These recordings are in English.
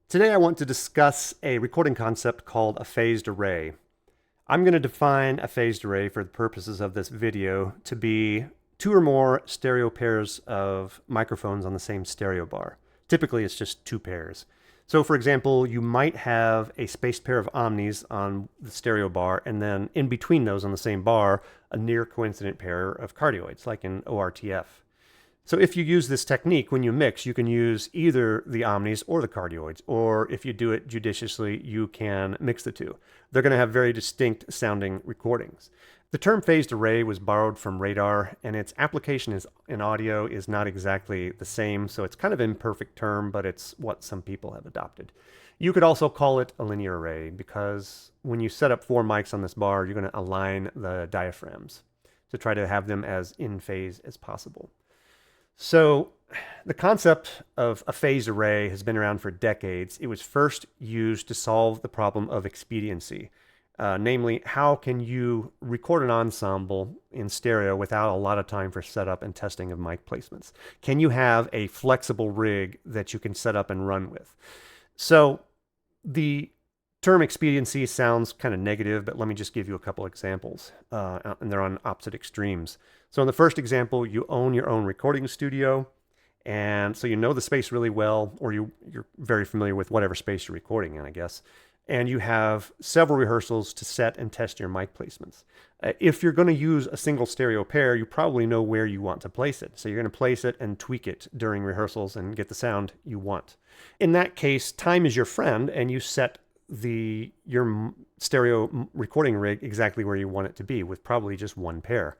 Today I want to discuss a recording concept called a phased array. I'm going to define a phased array for the purposes of this video to be two or more stereo pairs of microphones on the same stereo bar. Typically it's just two pairs. So for example, you might have a spaced pair of omnis on the stereo bar, and then in between those on the same bar, a near coincident pair of cardioids, like in ORTF. So if you use this technique, when you mix, you can use either the omnis or the cardioids, or if you do it judiciously, you can mix the two. They're going to have very distinct sounding recordings. The term phased array was borrowed from radar, and its application in audio is not exactly the same, so it's kind of an imperfect term, but it's what some people have adopted. You could also call it a linear array, because when you set up four mics on this bar, you're going to align the diaphragms to try to have them as in phase as possible. So the concept of a phased array has been around for decades. It was first used to solve the problem of expediency. Namely, how can you record an ensemble in stereo without a lot of time for setup and testing of mic placements? Can you have a flexible rig that you can set up and run with? So the term expediency sounds kind of negative, but let me just give you a couple examples, and they're on opposite extremes. So in the first example, you own your own recording studio, and so you know the space really well, or you're very familiar with whatever space you're recording in, I guess, and you have several rehearsals to set and test your mic placements. If you're going to use a single stereo pair, you probably know where you want to place it. So you're going to place it and tweak it during rehearsals and get the sound you want. In that case, time is your friend, and you set your stereo recording rig exactly where you want it to be, with probably just one pair.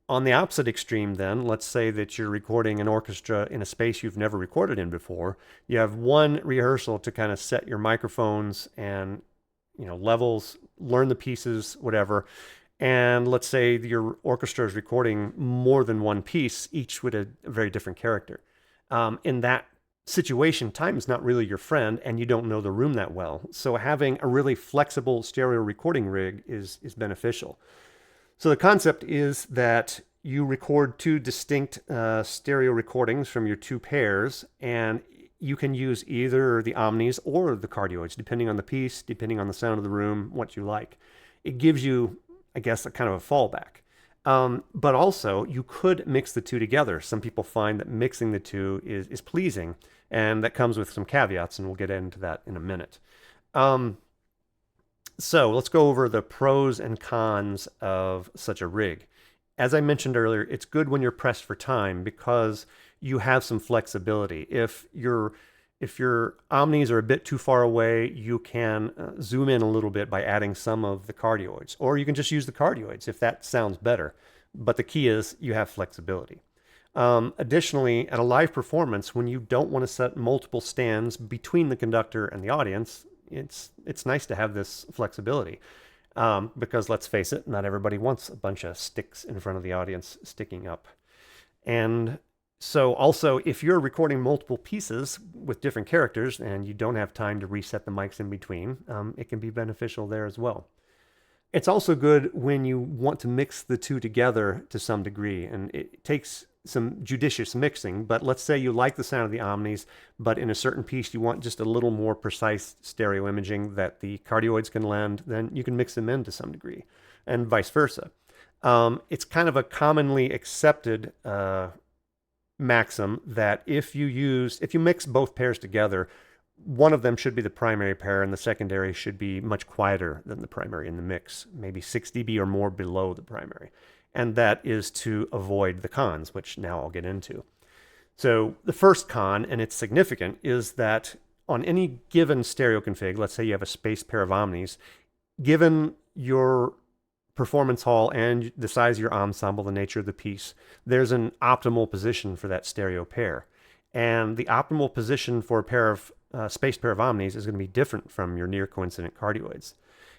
On the opposite extreme then, let's say that you're recording an orchestra in a space you've never recorded in before. You have one rehearsal to kind of set your microphones and levels, learn the pieces, whatever. And let's say your orchestra is recording more than one piece, each with a very different character. In that situation, time is not really your friend, and you don't know the room that well. So having a really flexible stereo recording rig is beneficial. So the concept is that you record two distinct stereo recordings from your two pairs, and you can use either the omnis or the cardioids, depending on the piece, depending on the sound of the room, what you like. It gives you, I guess, a kind of a fallback. But also, you could mix the two together. Some people find that mixing the two is pleasing, and that comes with some caveats, and we'll get into that in a minute. So let's go over the pros and cons of such a rig. As I mentioned earlier, it's good when you're pressed for time because you have some flexibility. If your omnis are a bit too far away, you can zoom in a little bit by adding some of the cardioids, or you can just use the cardioids if that sounds better. But the key is you have flexibility. Additionally, at a live performance, when you don't want to set multiple stands between the conductor and the audience, it's nice to have this flexibility. Because let's face it, not everybody wants a bunch of sticks in front of the audience sticking up. And so also, if you're recording multiple pieces with different characters and you don't have time to reset the mics in between, it can be beneficial there as well. It's also good when you want to mix the two together to some degree, and it takes some judicious mixing. But let's say you like the sound of the omnis, but in a certain piece you want just a little more precise stereo imaging that the cardioids can lend, then you can mix them in to some degree, and vice versa. It's kind of a commonly accepted maxim that if you mix both pairs together, one of them should be the primary pair and the secondary should be much quieter than the primary in the mix, maybe 6 dB or more below the primary. And that is to avoid the cons, which now I'll get into. So the first con, and it's significant, is that on any given stereo config, let's say you have a spaced pair of omnis, given your performance hall and the size of your ensemble, the nature of the piece, there's an optimal position for that stereo pair. And the optimal position for a spaced pair of omnis is going to be different from your near coincident cardioids.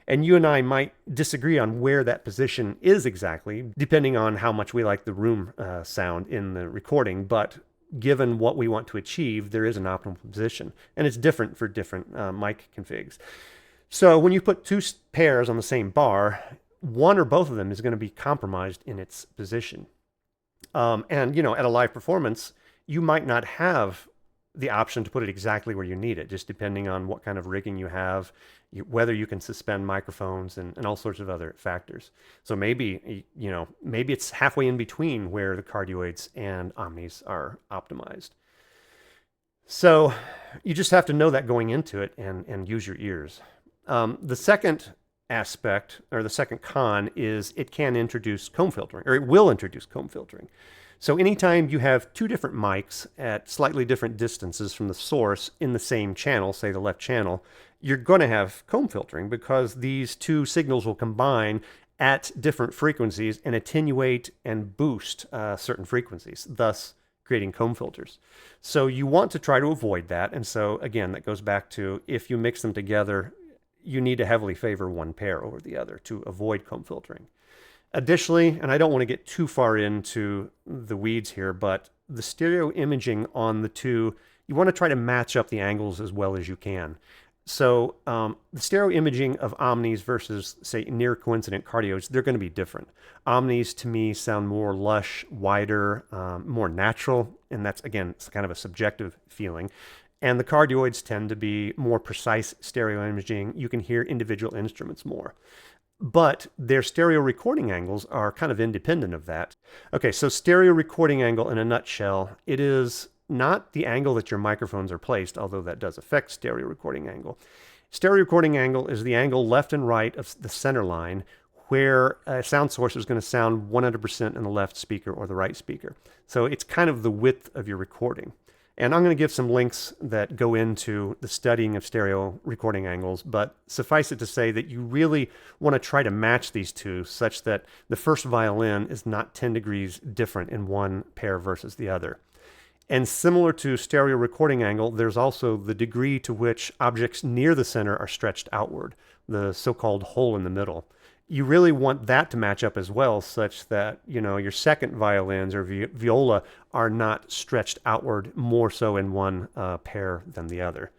And you and I might disagree on where that position is exactly, depending on how much we like the room sound in the recording. But given what we want to achieve, there is an optimal position. And it's different for different mic configs. So when you put two pairs on the same bar, one or both of them is going to be compromised in its position. And at a live performance, you might not have the option to put it exactly where you need it, just depending on what kind of rigging you have, whether you can suspend microphones and all sorts of other factors. So maybe, maybe it's halfway in between where the cardioids and omnis are optimized. So you just have to know that going into it and use your ears. The second aspect, or the second con, is it can introduce comb filtering, or it will introduce comb filtering. So anytime you have two different mics at slightly different distances from the source in the same channel, say the left channel, you're going to have comb filtering because these two signals will combine at different frequencies and attenuate and boost certain frequencies, thus creating comb filters. So you want to try to avoid that. And so again, that goes back to, if you mix them together, you need to heavily favor one pair over the other to avoid comb filtering. Additionally, and I don't want to get too far into the weeds here, but the stereo imaging on the two, you want to try to match up the angles as well as you can. So the stereo imaging of omnis versus, say, near coincident cardioids, they're going to be different. Omnis, to me, sound more lush, wider, more natural, and that's, again, it's kind of a subjective feeling. And the cardioids tend to be more precise stereo imaging. You can hear individual instruments more. But their stereo recording angles are kind of independent of that. Okay, so stereo recording angle in a nutshell, it is not the angle that your microphones are placed, although that does affect stereo recording angle. Stereo recording angle is the angle left and right of the center line where a sound source is going to sound 100% in the left speaker or the right speaker. So it's kind of the width of your recording. And I'm going to give some links that go into the studying of stereo recording angles, but suffice it to say that you really want to try to match these two such that the first violin is not 10 degrees different in one pair versus the other. And similar to stereo recording angle, there's also the degree to which objects near the center are stretched outward, the so-called hole in the middle. You really want that to match up as well, such that, your second violins or viola are not stretched outward more so in one pair than the other.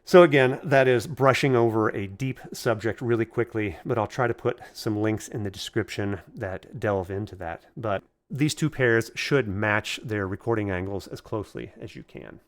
So again, that is brushing over a deep subject really quickly, but I'll try to put some links in the description that delve into that. But these two pairs should match their recording angles as closely as you can.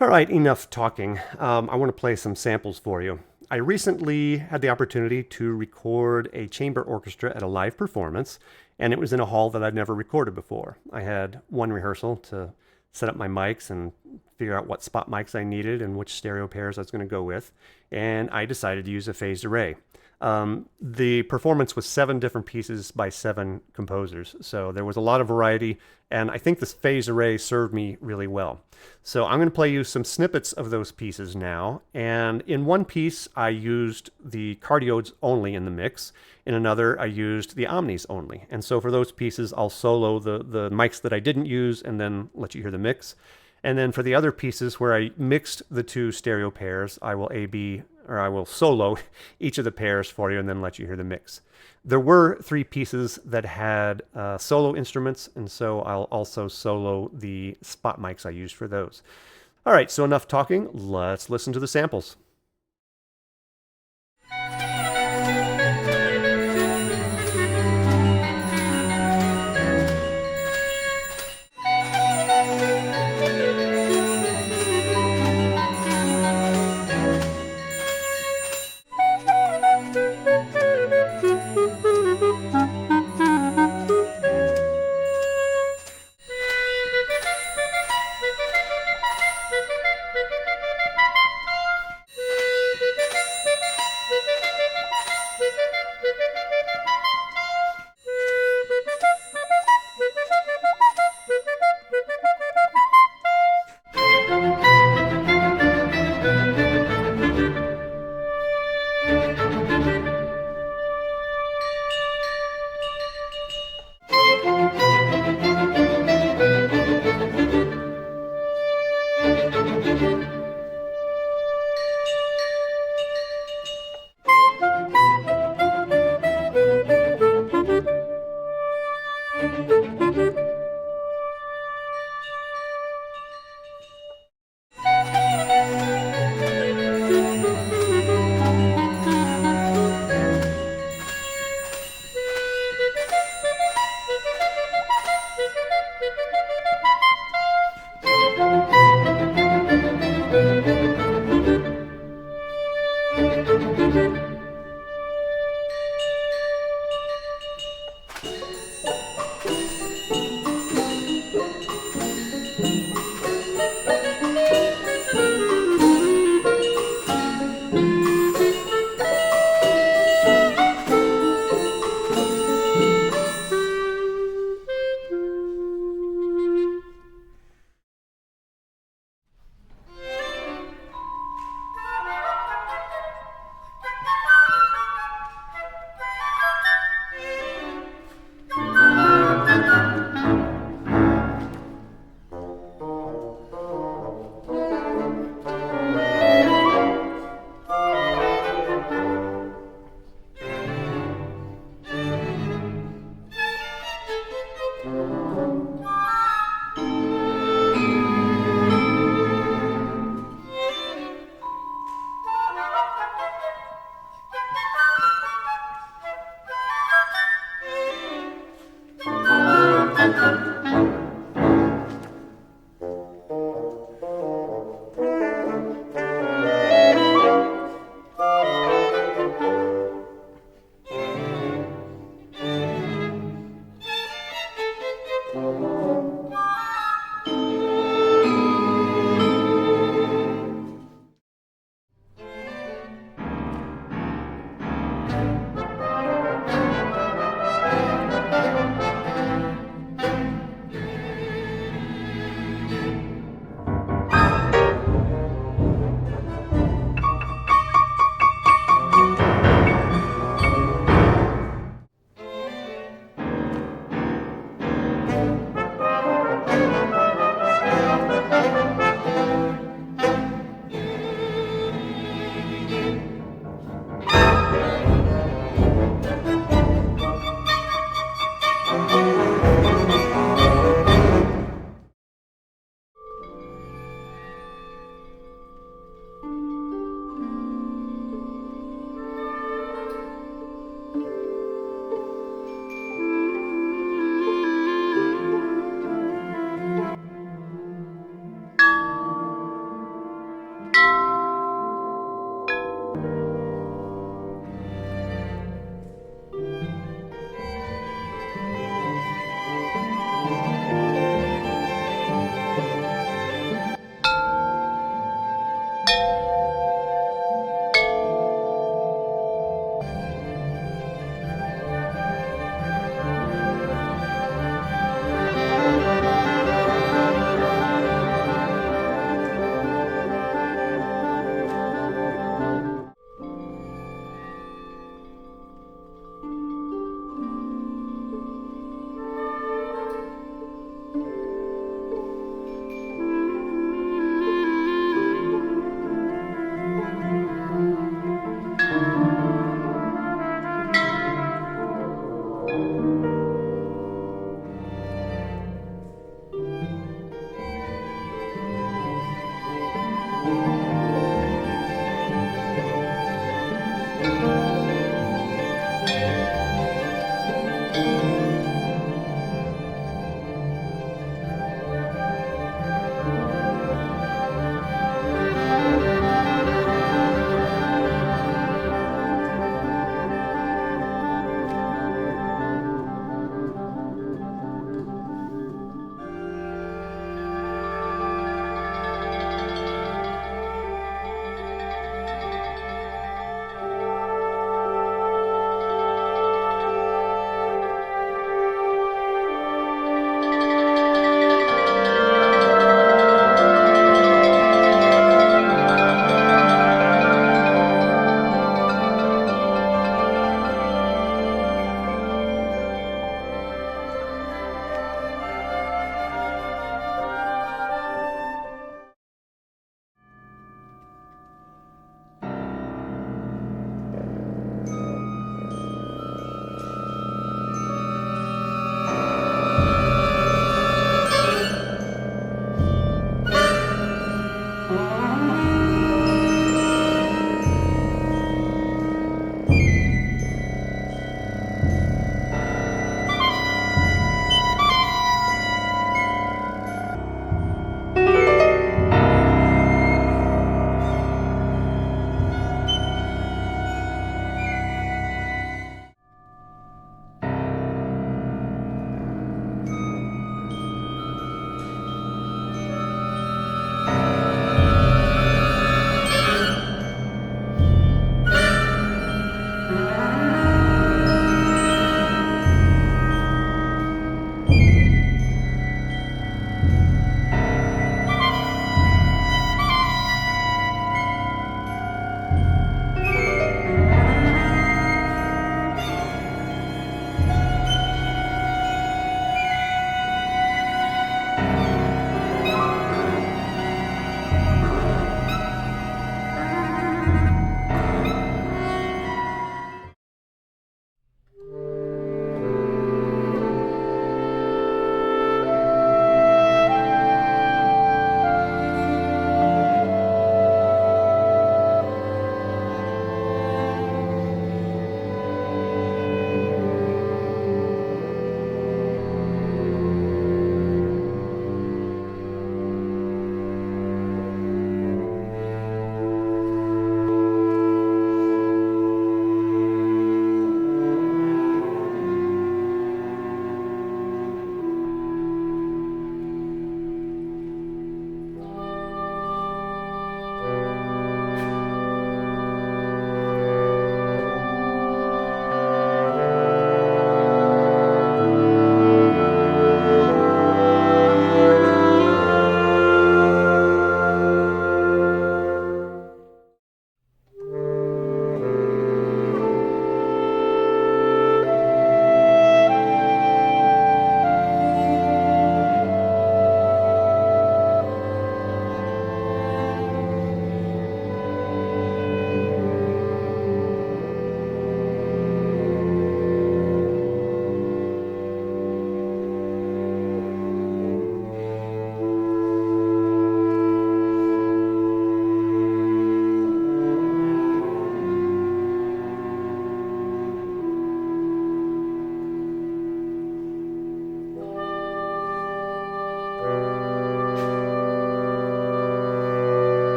All right, enough talking. I want to play some samples for you. I recently had the opportunity to record a chamber orchestra at a live performance, and it was in a hall that I'd never recorded before. I had one rehearsal to set up my mics and figure out what spot mics I needed and which stereo pairs I was going to go with, and I decided to use a phased array. The performance was 7 different pieces by 7 composers, so there was a lot of variety, and I think this phased array served me really well. So I'm going to play you some snippets of those pieces now, and in one piece I used the cardioids only in the mix, in another I used the omnis only, and so for those pieces I'll solo the mics that I didn't use and then let you hear the mix. And then for the other pieces where I mixed the 2 stereo pairs, I will solo each of the pairs for you and then let you hear the mix. There were 3 pieces that had solo instruments, and so I'll also solo the spot mics I used for those. All right, so enough talking. Let's listen to the samples.